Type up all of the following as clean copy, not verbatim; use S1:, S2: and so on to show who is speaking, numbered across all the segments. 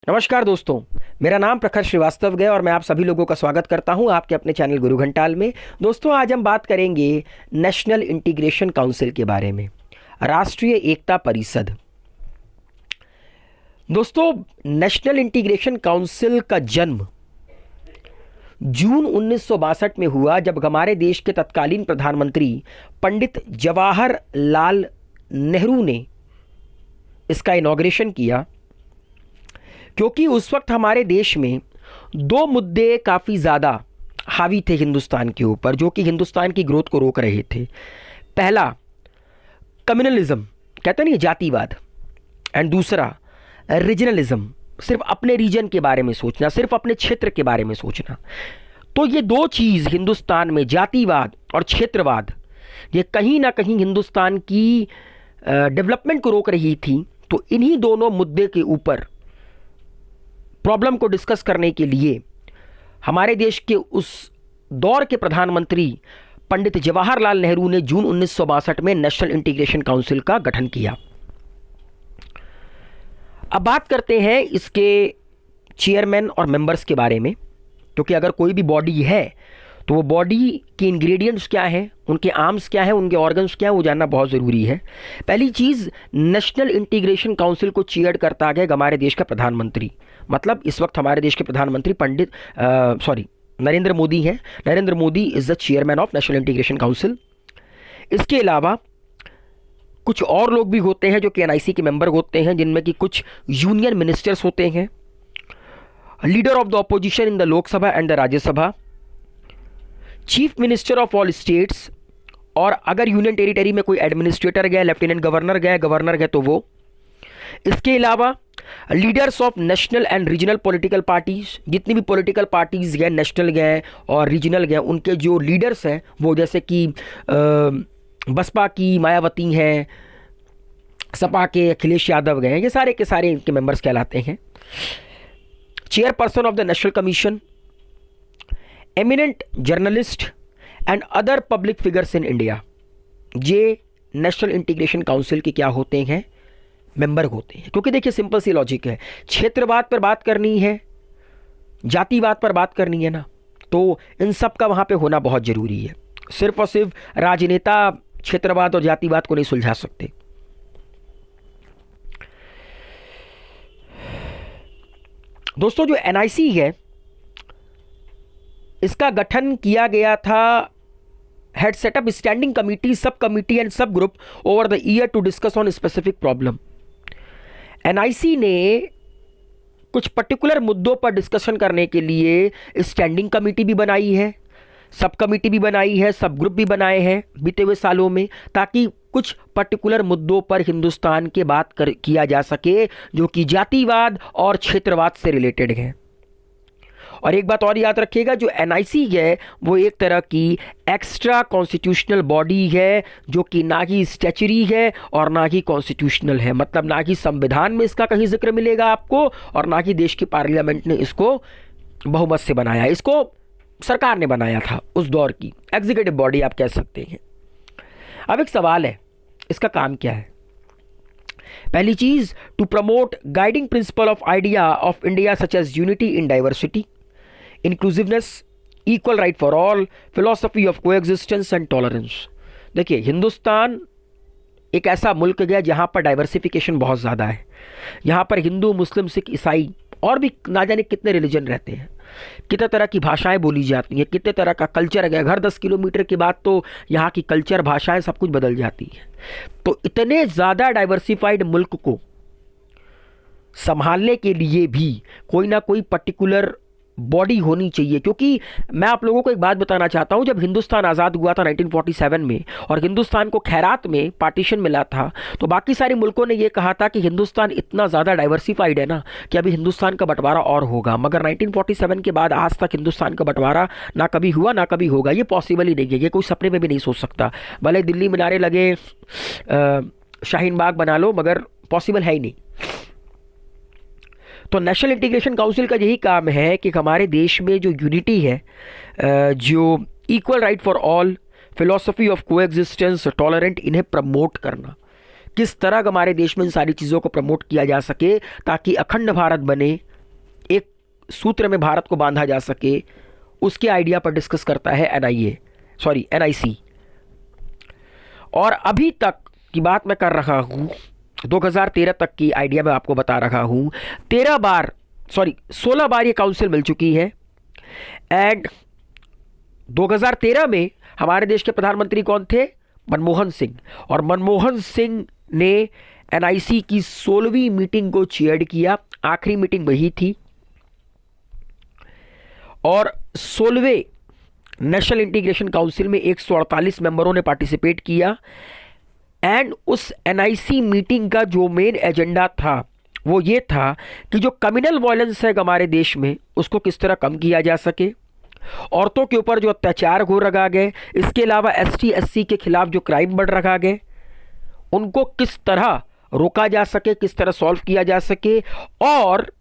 S1: नमस्कार दोस्तों, मेरा नाम प्रखर श्रीवास्तव है और मैं आप सभी लोगों का स्वागत करता हूं आपके अपने चैनल गुरु घंटाल में। दोस्तों, आज हम बात करेंगे नेशनल इंटीग्रेशन काउंसिल के बारे में, राष्ट्रीय एकता परिषद। दोस्तों, नेशनल इंटीग्रेशन काउंसिल का जन्म जून 1962 में हुआ, जब हमारे देश के तत्कालीन प्रधानमंत्री पंडित जवाहरलाल नेहरू ने इसका इनॉग्रेशन किया। क्योंकि उस वक्त हमारे देश में दो मुद्दे काफ़ी ज़्यादा हावी थे हिंदुस्तान के ऊपर, जो कि हिंदुस्तान की ग्रोथ को रोक रहे थे। पहला कम्युनलिज्म, कहते नहीं जातिवाद, एंड दूसरा रीजनलिज्म, सिर्फ अपने रीजन के बारे में सोचना, सिर्फ अपने क्षेत्र के बारे में सोचना। तो ये दो चीज़ हिंदुस्तान में, जातिवाद और क्षेत्रवाद, ये कहीं ना कहीं हिंदुस्तान की डेवलपमेंट को रोक रही थी। तो इन्हीं दोनों मुद्दे के ऊपर प्रॉब्लम को डिस्कस करने के लिए हमारे देश के उस दौर के प्रधानमंत्री पंडित जवाहरलाल नेहरू ने जून 1962 में नेशनल इंटीग्रेशन काउंसिल का गठन किया। अब बात करते हैं इसके चेयरमैन और मेंबर्स के बारे में, क्योंकि अगर कोई भी बॉडी है तो वो बॉडी के इंग्रेडिएंट्स क्या हैं, उनके आर्म्स क्या हैं, उनके ऑर्गन्स क्या हैं, वो जानना बहुत ज़रूरी है। पहली चीज़, नेशनल इंटीग्रेशन काउंसिल को चेयर करता है हमारे देश का प्रधानमंत्री। मतलब इस वक्त हमारे देश के प्रधानमंत्री नरेंद्र मोदी हैं। Narendra Modi is the chairman of national integration council. इसके अलावा कुछ और लोग भी होते हैं जो कि एनआईसी के मेंबर होते हैं, जिनमें कि कुछ यूनियन मिनिस्टर्स होते हैं, leader of the opposition in the Lok Sabha and the Rajya Sabha, chief minister of all states, और अगर यूनियन टेरिटरी में कोई एडमिनिस्ट्रेटर गया, लेफ्टिनेंट गवर्नर गए तो वो। इसके अलावा leaders of national and regional political parties, जितनी भी पॉलिटिकल पार्टीज गए, नेशनल गए और रीजनल गए, उनके जो लीडर्स हैं वो, जैसे कि बसपा की मायावती हैं, सपा के अखिलेश यादव गए, ये सारे के सारे इनके मेंबर्स कहलाते हैं। Chairperson of the national commission, eminent journalist and other public figures in India, ये नेशनल इंटीग्रेशन काउंसिल के क्या होते हैं, मेंबर होते हैं। क्योंकि देखिए, सिंपल सी लॉजिक है, क्षेत्रवाद पर बात करनी है, जातिवाद पर बात करनी है ना, तो इन सब का वहाँ पे होना बहुत ज़रूरी है। सिर्फ और सिर्फ राजनेता क्षेत्रवाद और जातिवाद को नहीं सुलझा सकते। दोस्तों, जो एनआईसी है, इसका गठन किया गया था, had set up standing committee, sub committee and sub group over the year to discuss on specific problem. NIC ने कुछ पर्टिकुलर मुद्दों पर डिस्कशन करने के लिए स्टैंडिंग कमेटी भी बनाई है, सब कमेटी भी बनाई है, सब ग्रुप भी बनाए हैं बीते हुए सालों में, ताकि कुछ पर्टिकुलर मुद्दों पर हिंदुस्तान के बात किया जा सके जो कि जातिवाद और क्षेत्रवाद से रिलेटेड है। और एक बात और याद रखिएगा, जो एनआईसी है वो एक तरह की एक्स्ट्रा कॉन्स्टिट्यूशनल बॉडी है, जो कि ना ही स्टैचुरी है और ना ही कॉन्स्टिट्यूशनल है। मतलब ना ही संविधान में इसका कहीं जिक्र मिलेगा आपको, और ना ही देश की पार्लियामेंट ने इसको बहुमत से बनाया। इसको सरकार ने बनाया था, उस दौर की एग्जीक्यूटिव बॉडी आप कह सकते हैं। अब एक सवाल है, इसका काम क्या है? पहली चीज, to promote guiding principle of idea of India such as unity in diversity, inclusiveness, equal right for all, philosophy of coexistence and tolerance. देखिए, हिंदुस्तान एक ऐसा मुल्क है जहाँ पर डाइवर्सिफिकेशन बहुत ज़्यादा है। यहाँ पर हिंदू, मुस्लिम, सिख, ईसाई और भी ना जाने कितने रिलीजन रहते हैं, कितने तरह की भाषाएं बोली जाती हैं, कितने तरह का कल्चर है। हर 10 किलोमीटर के बाद तो यहाँ की कल्चर, भाषाएं सब कुछ बदल जाती हैं। तो इतने ज़्यादा डाइवर्सिफाइड मुल्क को संभालने के लिए भी कोई ना कोई पर्टिकुलर बॉडी होनी चाहिए। क्योंकि मैं आप लोगों को एक बात बताना चाहता हूं, जब हिंदुस्तान आज़ाद हुआ था 1947 में और हिंदुस्तान को खैरात में पार्टीशन मिला था, तो बाकी सारे मुल्कों ने यह कहा था कि हिंदुस्तान इतना ज़्यादा डाइवर्सिफाइड है ना कि अभी हिंदुस्तान का बंटवारा और होगा। मगर 1947 के बाद आज तक हिंदुस्तान का बंटवारा ना कभी हुआ ना कभी होगा। ये पॉसिबल ही नहीं है, ये कोई सपने में भी नहीं सोच सकता। भले दिल्ली में नारे लगे, शाहीन बाग बना लो, मगर पॉसिबल है ही नहीं। तो नेशनल इंटीग्रेशन काउंसिल का यही काम है कि हमारे देश में जो यूनिटी है, जो equal right for all, philosophy of coexistence, tolerant, इन्हें प्रमोट करना। किस तरह हमारे देश में इन सारी चीज़ों को प्रमोट किया जा सके ताकि अखंड भारत बने, सूत्र में भारत को बांधा जा सके, उसके आइडिया पर डिस्कस करता है एनआईसी। और अभी तक की बात मैं कर रहा हूं, 2013 तक की आइडिया मैं आपको बता रहा हूं। 16 बार ये काउंसिल मिल चुकी है। एंड 2013 में हमारे देश के प्रधानमंत्री कौन थे? मनमोहन सिंह। और मनमोहन सिंह ने एनआईसी की 16वीं मीटिंग को चेयर किया। आखिरी मीटिंग वही थी। और 16वें नेशनल इंटीग्रेशन काउंसिल में 148 मेंबरों ने पार्टिसिपेट किया। एंड उस एनआईसी मीटिंग का जो मेन एजेंडा था वो ये था कि जो कम्युनल वायलेंस है हमारे देश में, उसको किस तरह कम किया जा सके। औरतों के ऊपर जो अत्याचार हो रखा गए, इसके अलावा एसटी एससी के खिलाफ जो क्राइम बढ़ रखा गए, उनको किस तरह रोका जा सके, किस तरह सॉल्व किया जा सके। और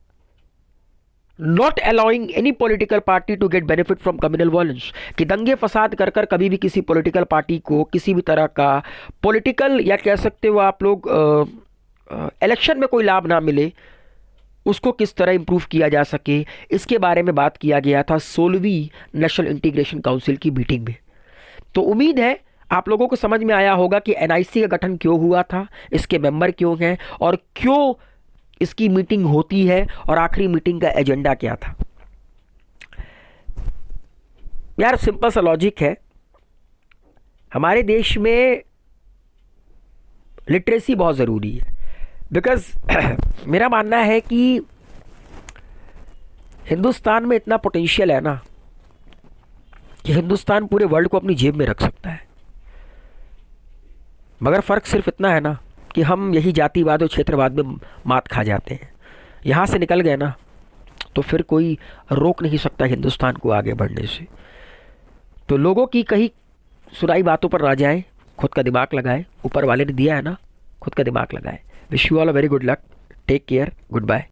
S1: not allowing any political party to get benefit from communal violence, कि दंगे फसाद कर कर कभी भी किसी पॉलिटिकल पार्टी को किसी भी तरह का पॉलिटिकल, या कह सकते हो आप लोग इलेक्शन में कोई लाभ ना मिले, उसको किस तरह इंप्रूव किया जा सके। इसके बारे में बात किया गया था 16वीं नेशनल इंटीग्रेशन काउंसिल की मीटिंग में। तो उम्मीद है आप लोगों को समझ में आया होगा कि एनआईसी का गठन क्यों हुआ था, इसके मेंबर क्यों हैं, और क्यों इसकी मीटिंग होती है, और आखिरी मीटिंग का एजेंडा क्या था। यार सिंपल सा लॉजिक है, हमारे देश में लिटरेसी बहुत ज़रूरी है। बिकॉज मेरा मानना है कि हिंदुस्तान में इतना पोटेंशियल है ना कि हिंदुस्तान पूरे वर्ल्ड को अपनी जेब में रख सकता है। मगर फ़र्क सिर्फ इतना है ना कि हम यही जातिवाद और क्षेत्रवाद में मात खा जाते हैं। यहाँ से निकल गए ना तो फिर कोई रोक नहीं सकता हिंदुस्तान को आगे बढ़ने से। तो लोगों की कहीं सुनाई बातों पर ना जाएं, खुद का दिमाग लगाएं। ऊपर वाले ने दिया है ना, खुद का दिमाग लगाएं। Wish you all a very good luck, take care, good bye.